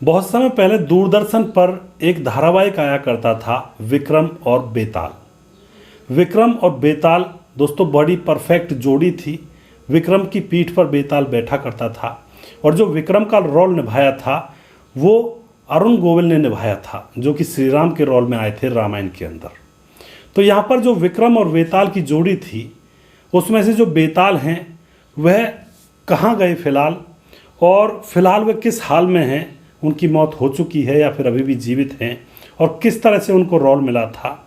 बहुत समय पहले दूरदर्शन पर एक धारावाहिक आया करता था, विक्रम और बेताल। विक्रम और बेताल दोस्तों बड़ी परफेक्ट जोड़ी थी। विक्रम की पीठ पर बेताल बैठा करता था और जो विक्रम का रोल निभाया था वो अरुण गोविल ने निभाया था, जो कि श्री राम के रोल में आए थे रामायण के अंदर। तो यहाँ पर जो विक्रम और बेताल की जोड़ी थी, उसमें से जो बेताल हैं वह कहाँ गए फिलहाल, और फिलहाल वे किस हाल में हैं, उनकी मौत हो चुकी है या फिर अभी भी जीवित हैं, और किस तरह से उनको रोल मिला था,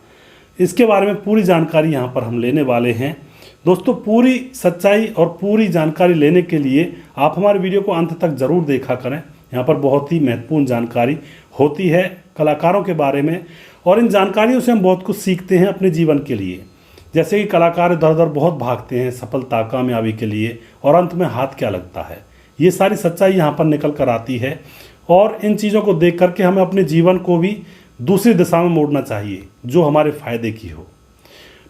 इसके बारे में पूरी जानकारी यहाँ पर हम लेने वाले हैं। दोस्तों पूरी सच्चाई और पूरी जानकारी लेने के लिए आप हमारे वीडियो को अंत तक ज़रूर देखा करें। यहाँ पर बहुत ही महत्वपूर्ण जानकारी होती है कलाकारों के बारे में, और इन जानकारियों से हम बहुत कुछ सीखते हैं अपने जीवन के लिए। जैसे कि कलाकार इधर उधर बहुत भागते हैं सफलता कामयाबी के लिए, और अंत में हाथ क्या लगता है, ये सारी सच्चाई यहाँ पर निकल कर आती है। और इन चीज़ों को देख करके हमें अपने जीवन को भी दूसरी दिशा में मोड़ना चाहिए जो हमारे फायदे की हो।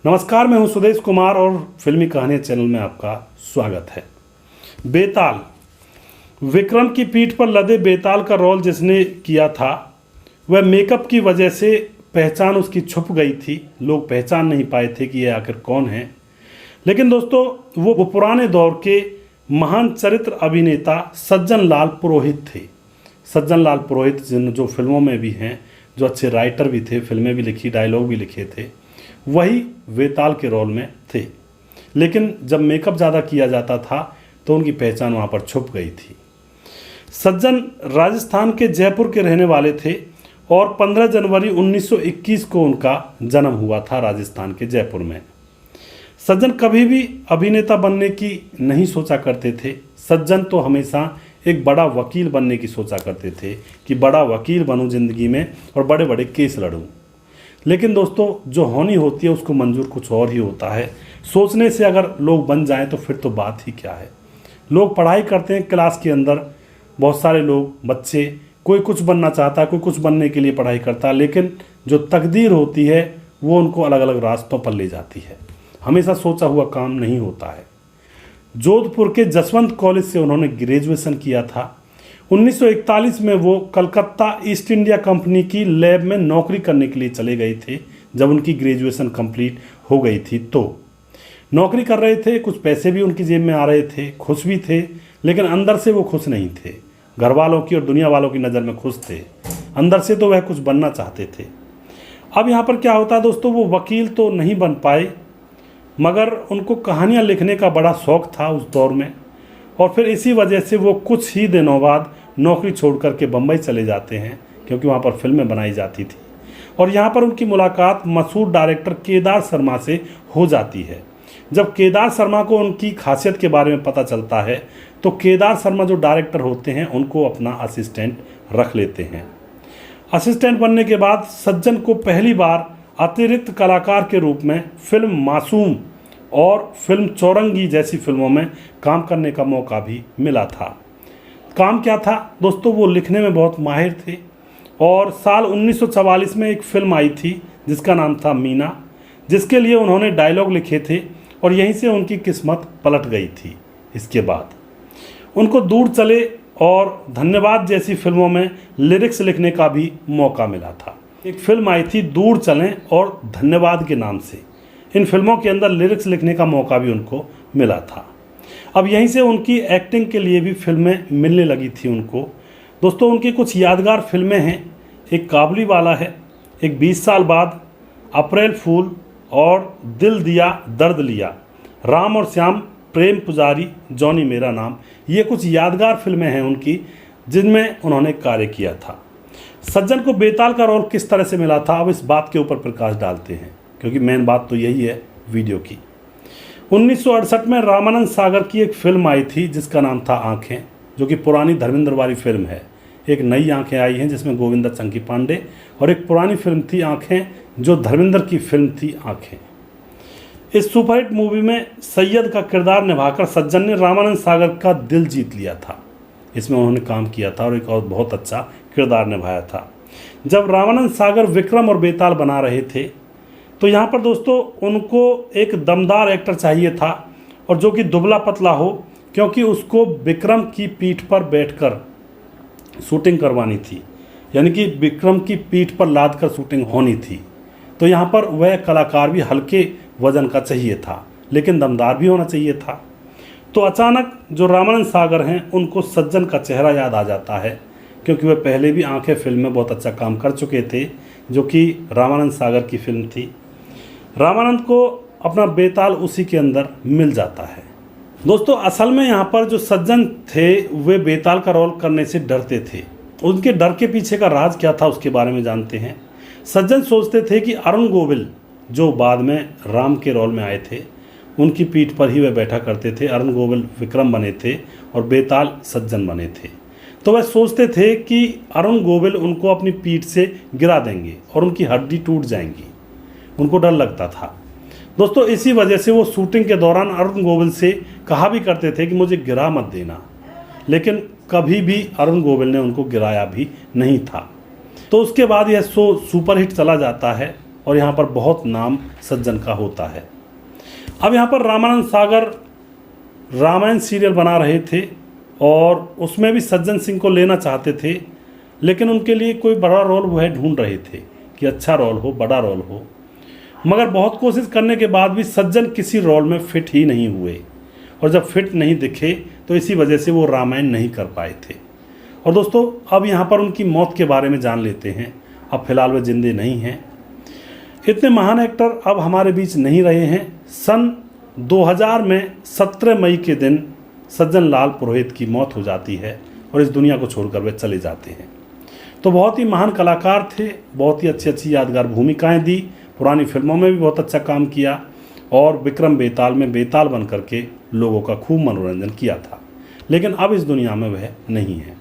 नमस्कार, मैं हूँ सुदेश कुमार और फिल्मी कहानियाँ चैनल में आपका स्वागत है। बेताल, विक्रम की पीठ पर लदे बेताल का रोल जिसने किया था वह मेकअप की वजह से पहचान उसकी छुप गई थी। लोग पहचान नहीं पाए थे कि यह आखिर कौन है। लेकिन दोस्तों वो पुराने दौर के महान चरित्र अभिनेता सज्जन लाल पुरोहित थे। सज्जन लाल पुरोहित जो फिल्मों में भी हैं, जो अच्छे राइटर भी थे, फिल्में भी लिखी, डायलॉग भी लिखे थे, वही बेताल के रोल में थे। लेकिन जब मेकअप ज़्यादा किया जाता था तो उनकी पहचान वहाँ पर छुप गई थी। सज्जन राजस्थान के जयपुर के रहने वाले थे और 15 जनवरी 1921 को उनका जन्म हुआ था राजस्थान के जयपुर में। सज्जन कभी भी अभिनेता बनने की नहीं सोचा करते थे। सज्जन तो हमेशा एक बड़ा वकील बनने की सोचा करते थे कि बड़ा वकील बनूं ज़िंदगी में और बड़े बड़े केस लड़ूं। लेकिन दोस्तों जो होनी होती है उसको मंजूर कुछ और ही होता है। सोचने से अगर लोग बन जाएं तो फिर तो बात ही क्या है। लोग पढ़ाई करते हैं क्लास के अंदर, बहुत सारे लोग, बच्चे, कोई कुछ बनना चाहता है, कोई कुछ बनने के लिए पढ़ाई करता है, लेकिन जो तकदीर होती है वो उनको अलग अलग रास्तों पर ले जाती है। हमेशा सोचा हुआ काम नहीं होता है। जोधपुर के जसवंत कॉलेज से उन्होंने ग्रेजुएशन किया था। 1941 में वो कलकत्ता ईस्ट इंडिया कंपनी की लैब में नौकरी करने के लिए चले गए थे। जब उनकी ग्रेजुएशन कंप्लीट हो गई थी तो नौकरी कर रहे थे, कुछ पैसे भी उनकी जेब में आ रहे थे, खुश भी थे, लेकिन अंदर से वो खुश नहीं थे। घर वालों की और दुनिया वालों की नज़र में खुश थे, अंदर से तो वह कुछ बनना चाहते थे। अब यहाँ पर क्या होता है दोस्तों, वो वकील तो नहीं बन पाए, मगर उनको कहानियाँ लिखने का बड़ा शौक़ था उस दौर में, और फिर इसी वजह से वो कुछ ही दिनों बाद नौकरी छोड़ कर के बम्बई चले जाते हैं, क्योंकि वहाँ पर फिल्में बनाई जाती थी। और यहाँ पर उनकी मुलाकात मशहूर डायरेक्टर केदार शर्मा से हो जाती है। जब केदार शर्मा को उनकी खासियत के बारे में पता चलता है तो केदार शर्मा जो डायरेक्टर होते हैं उनको अपना असिस्टेंट रख लेते हैं। असिस्टेंट बनने के बाद सज्जन को पहली बार अतिरिक्त कलाकार के रूप में फिल्म मासूम और फिल्म चौरंगी जैसी फिल्मों में काम करने का मौका भी मिला था। काम क्या था दोस्तों, वो लिखने में बहुत माहिर थे, और साल 1944 में एक फिल्म आई थी जिसका नाम था मीना, जिसके लिए उन्होंने डायलॉग लिखे थे, और यहीं से उनकी किस्मत पलट गई थी। इसके बाद उनको दूर चले और धन्यवाद जैसी फिल्मों में लिरिक्स लिखने का भी मौका मिला था। एक फिल्म आई थी दूर चलें और धन्यवाद के नाम से। इन फिल्मों के अंदर लिरिक्स लिखने का मौका भी उनको मिला था। अब यहीं से उनकी एक्टिंग के लिए भी फिल्में मिलने लगी थी उनको। दोस्तों उनकी कुछ यादगार फिल्में हैं। एक काबुली वाला है, एक 20 साल बाद, अप्रैल फूल और दिल दिया दर्द लिया, राम और श्याम, प्रेम पुजारी, जॉनी मेरा नाम, ये कुछ यादगार फिल्में हैं उनकी जिनमें उन्होंने कार्य किया था। सज्जन को बेताल का रोल किस तरह से मिला था, अब इस बात के ऊपर प्रकाश डालते हैं, क्योंकि मेन बात तो यही है वीडियो की। 1968 में रामानंद सागर की एक फिल्म आई थी जिसका नाम था आँखें, जो कि पुरानी धर्मेंद्र वाली फिल्म है। एक नई आँखें आई हैं जिसमें गोविंदा चंकी पांडे, और एक पुरानी फिल्म थी आँखें जो धर्मेंद्र की फिल्म थी आँखें। इस सुपरहिट मूवी में सैयद का किरदार निभाकर सज्जन ने रामानंद सागर का दिल जीत लिया था। इसमें उन्होंने काम किया था और एक और बहुत अच्छा किरदार निभाया था। जब रामानंद सागर विक्रम और बेताल बना रहे थे तो यहाँ पर दोस्तों उनको एक दमदार एक्टर चाहिए था, और जो कि दुबला पतला हो, क्योंकि उसको विक्रम की पीठ पर बैठकर शूटिंग करवानी थी, यानी कि विक्रम की पीठ पर लाद कर शूटिंग होनी थी। तो यहाँ पर वह कलाकार भी हल्के वजन का चाहिए था, लेकिन दमदार भी होना चाहिए था। तो अचानक जो रामानंद सागर हैं उनको सज्जन का चेहरा याद आ जाता है, क्योंकि वह पहले भी आंखें फिल्म में बहुत अच्छा काम कर चुके थे, जो कि रामानंद सागर की फिल्म थी। रामानंद को अपना बेताल उसी के अंदर मिल जाता है। दोस्तों असल में यहाँ पर जो सज्जन थे वे बेताल का रोल करने से डरते थे। उनके डर के पीछे का राज क्या था उसके बारे में जानते हैं। सज्जन सोचते थे कि अरुण गोविल जो बाद में राम के रोल में आए थे उनकी पीठ पर ही वह बैठा करते थे। अरुण गोविल विक्रम बने थे और बेताल सज्जन बने थे। तो वह सोचते थे कि अरुण गोविल उनको अपनी पीठ से गिरा देंगे और उनकी हड्डी टूट जाएंगी। उनको डर लगता था दोस्तों। इसी वजह से वो शूटिंग के दौरान अरुण गोविल से कहा भी करते थे कि मुझे गिरा मत देना, लेकिन कभी भी अरुण गोविल ने उनको गिराया भी नहीं था। तो उसके बाद यह शो सुपरहिट चला जाता है और यहाँ पर बहुत नाम सज्जन का होता है। अब यहाँ पर रामानंद सागर रामायण सीरियल बना रहे थे और उसमें भी सज्जन सिंह को लेना चाहते थे, लेकिन उनके लिए कोई बड़ा रोल वह ढूंढ रहे थे कि अच्छा रोल हो, बड़ा रोल हो। मगर बहुत कोशिश करने के बाद भी सज्जन किसी रोल में फिट ही नहीं हुए, और जब फिट नहीं दिखे तो इसी वजह से वो रामायण नहीं कर पाए थे। और दोस्तों अब यहाँ पर उनकी मौत के बारे में जान लेते हैं। अब फिलहाल वे जिंदे नहीं हैं। इतने महान एक्टर अब हमारे बीच नहीं रहे हैं। सन 2000 में 17 मई के दिन सज्जन लाल पुरोहित की मौत हो जाती है और इस दुनिया को छोड़कर वे चले जाते हैं। तो बहुत ही महान कलाकार थे, बहुत ही अच्छी अच्छी यादगार भूमिकाएं दी, पुरानी फिल्मों में भी बहुत अच्छा काम किया और विक्रम बेताल में बेताल बन करके लोगों का खूब मनोरंजन किया था। लेकिन अब इस दुनिया में वह नहीं है।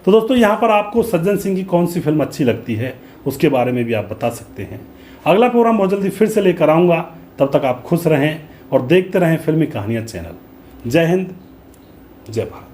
तो दोस्तों यहाँ पर आपको सज्जन सिंह की कौन सी फिल्म अच्छी लगती है उसके बारे में भी आप बता सकते हैं। अगला प्रोग्राम बहुत जल्दी फिर से लेकर आऊँगा। तब तक आप खुश रहें और देखते रहें फिल्मी कहानियाँ चैनल। जय हिंद, जय भारत।